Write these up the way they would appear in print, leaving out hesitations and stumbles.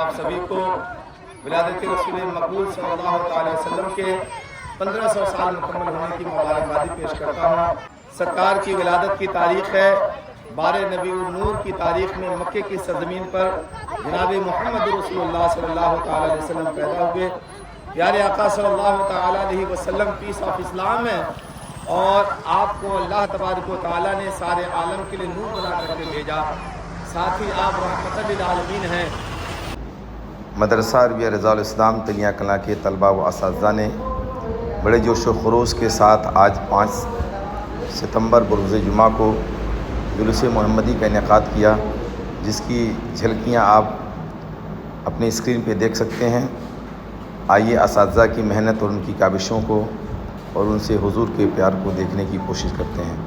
आप सभी को विलादत रसूल मकबूल सल्लल्लाहु अलैहि वसल्लम के 1500 साल मुकम्मल होने की मुबारकबादी पेश करता हूँ। सरकार की विलादत की तारीख़ है 12 नबीउन नूर की तारीख़ में मक्के की सरज़मीन पर जनाब मोहम्मद रसूलुल्लाह सल्लल्लाहु अलैहि वसल्लम पैदा हुए। प्यारे आका सल्लल्लाहु अलैहि वसल्लम पीस ऑफ इस्लाम है और आपको अल्लाह तबारक व तआला ने सारे आलम के लिए नूर बना करके भेजा। साथ ही आप रहमतुल लिल आलमीन हैं। मदरसा अरबिया रज़ाउल इस्लाम तलियां कलां के तलबा व असातिज़ा ने बड़े जोश व खरोश के साथ आज 5 सितंबर बरोज़ जुमा को जुलूस मोहम्मदी का इनेकाद किया, जिसकी झलकियाँ आप अपनी स्क्रीन पे देख सकते हैं। आइए असातिज़ा की मेहनत और उनकी काविशों को और उनसे हुजूर के प्यार को देखने की कोशिश करते हैं।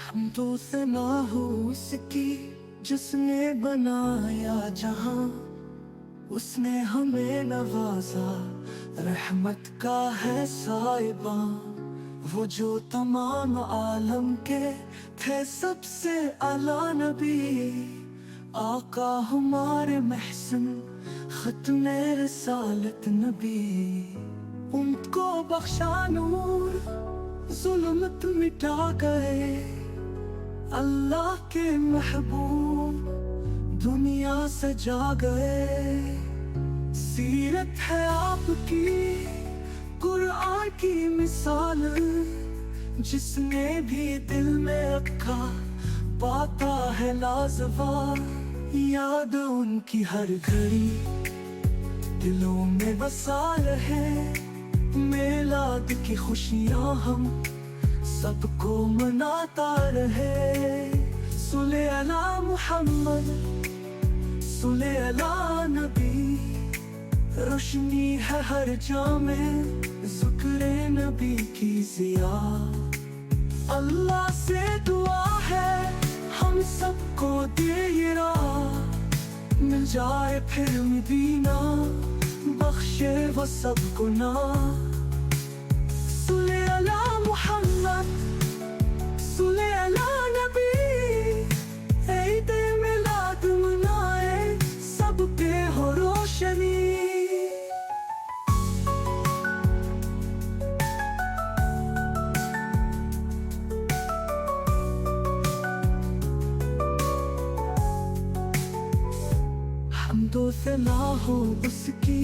हमदो सना हो उसकी जिसने बनाया जहां, उसने हमें नवाजा रहमत का है साहिबा। वो जो तमाम आलम के थे सबसे आला नबी, आका हमारे महसन खत्मे रिसालत नबी। उनको बख्शा नूर जुल्मत मिटा गए, अल्लाह के महबूब दुनिया से जा गए। सीरत है आपकी कुरान की मिसाल, जिसने भी दिल में रखा पाता है लाजवाब। याद उनकी हर घड़ी दिलों में बसा रहे, मिलाद की खुशियाँ हम सबको मनाता रहे। सुले अला मुहम्मद सुले अला नबी, रोशनी है हर जामे ज़िक्रे नबी की ज़िया। अल्लाह से दुआ है हम सबको दे ये राह, मिल जाए फिर मदीना बख्शे वो सब गुनाह। सुले अला मुहम्मद सुले अला नबी, ईद मिलाद मनाए सब पे हो रोशनी। हमदो सना हो उसकी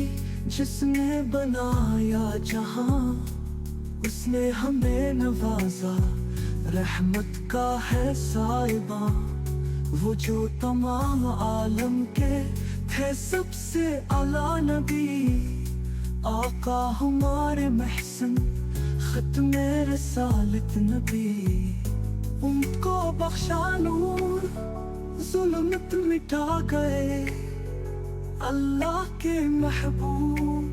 जिसने बनाया जहां, उसने हमें नवाजा रहमत का है साहिबा। वो जो तमाम आलम के थे सबसे आला नबी, आका हमारे महसन खत्मे रिसालत नबी। उनको बख्शा नूर जुल्मत मिटा गए, अल्लाह के महबूब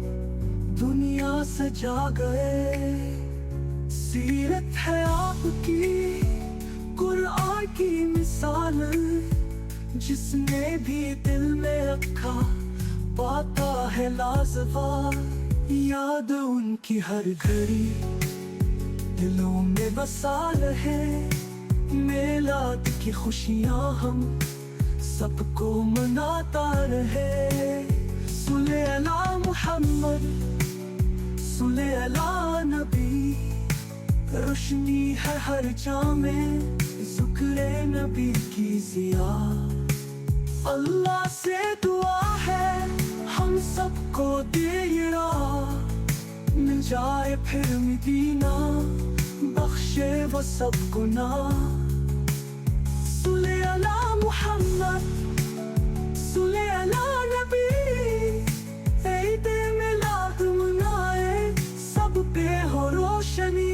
दुनिया से जा गए। सीरत है आपकी कुरान की मिसाल, जिसने भी दिल में रखा पाता है लाजवाब। याद उनकी हर घड़ी दिलों में बसा रहे, मिलाद की खुशियाँ हम सबको मनाता रहे। सुले अला मुहम्मद सुले अला नबी, रोशनी है हर जामे ज़िक्रे नबी की ज़िया। अल्लाह से दुआ है हम सबको दे ये राह, मिल जाए फिर मदीना बख्शे वो सब गुनाह। सुले अला मुहम्मद सुले अला नबी, ईद मिलाद मनाए सब पे हो रोशनी।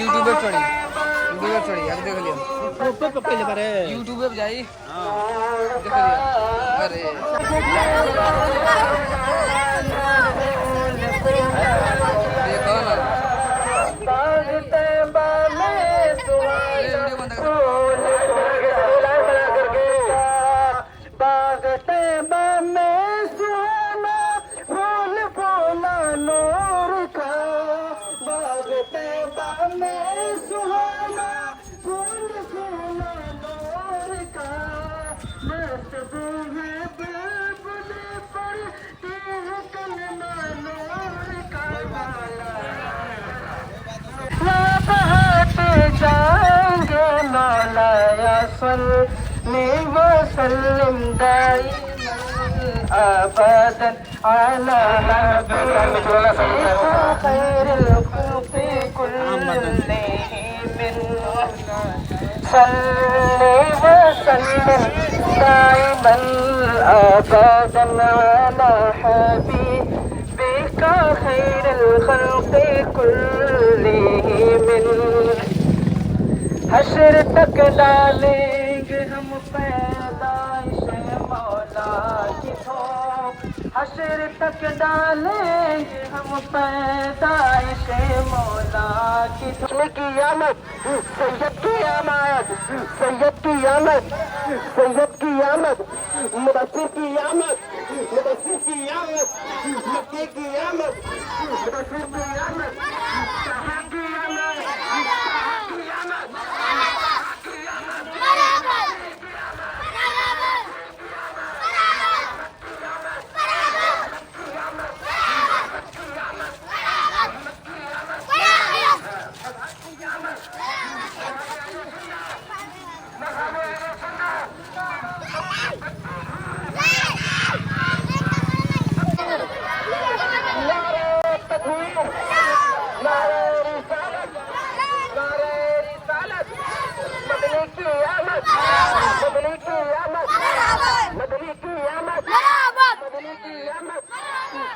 यूट्यूब पे चढ़ी यार देख लिया पहले बारे यूट्यूब पे जाई देख लिया अरे देखो ना वीडियो बंद कर जाएंगे मौलाया सल्ली वसल्लिम दाइमन अबदन अला खैरिल खल्क़ि कुल्लिहिम सल्ली वसल्लिम दाइमन अबदन अला हबीबिक खैरिल खल्क़ि कुल्लिहिम हश्र तक डालेंगे हम पैदाइश मौला की हो हश्र तक डालेंगे हम पैदाइश मौला की क़यामत सैयद की आमद सैयद की आमद सैयद की आमद मुदस्सिर की आमद मुदस्सिर की आमद मक्की की आमद मुदस्सिर की आमद साहब की आमद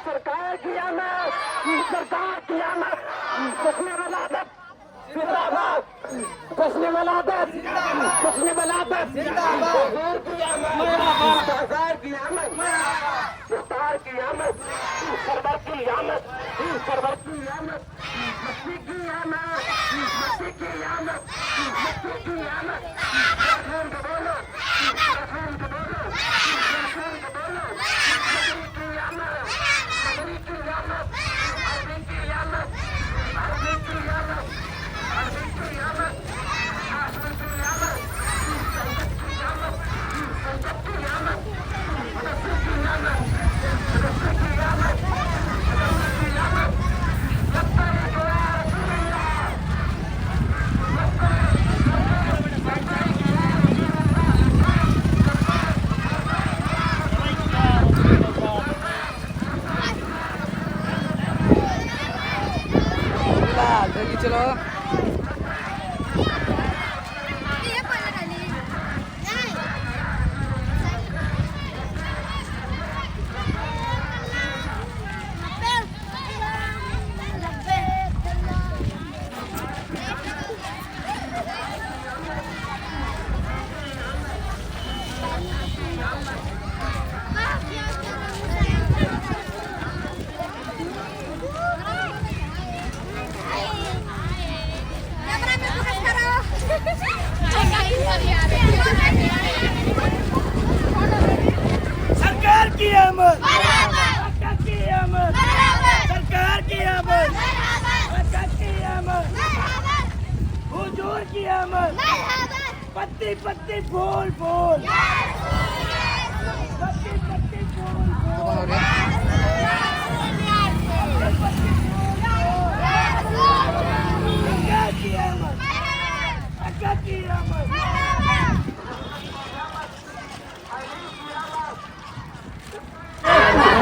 सरकार की आमद सरकार की आमद कसने वलादत जिंदाबाद कसने वलादत कसने वलादत जिंदाबाद हुजूर की आमद सरकार की आमद मुख्तार की आमद सरवर की आमद सरवर की आमद मस्ती की आमद मस्ती की आमद मस्ती की आमद रसूल को बोलो रसूल को बोलो रसूल को बोलो मस्ती की आमद मस्ती की आमद अरबी की आमद अरबी की आमद अरबी की आमद हाशमी की आमद सैयद की आमद सैयद की आमद मस्ती की आमद मस्ती की आमद मस्ती की आमद लब्बैक या रसूल अल्लाह जल्दी चलो पत्ती पत्ती फूल फूल पत्ती पत्ती फूल कौन हो रहा है?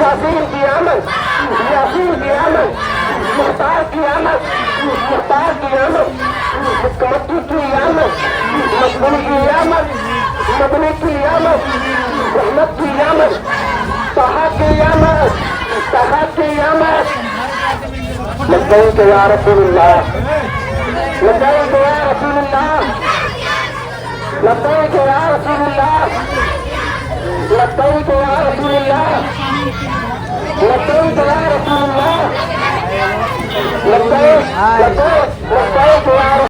यासीन की आमद, यासीन की आमद, मुख्तार की आमद, मुख्तार की आमद, मक्की की आमद, मकबूल की आमद, मबनी की आमद, रहमत की आमद, तहा की आमद, तहा की आमद। लब्बैक या रसूलुल्लाह, लब्बैक या रसूलुल्लाह, लब्बैक या रसूलुल्लाह, लब्बैक या रसूलुल्लाह, लब्बैक या रसूलुल्लाह, लब्बैक लब्बैक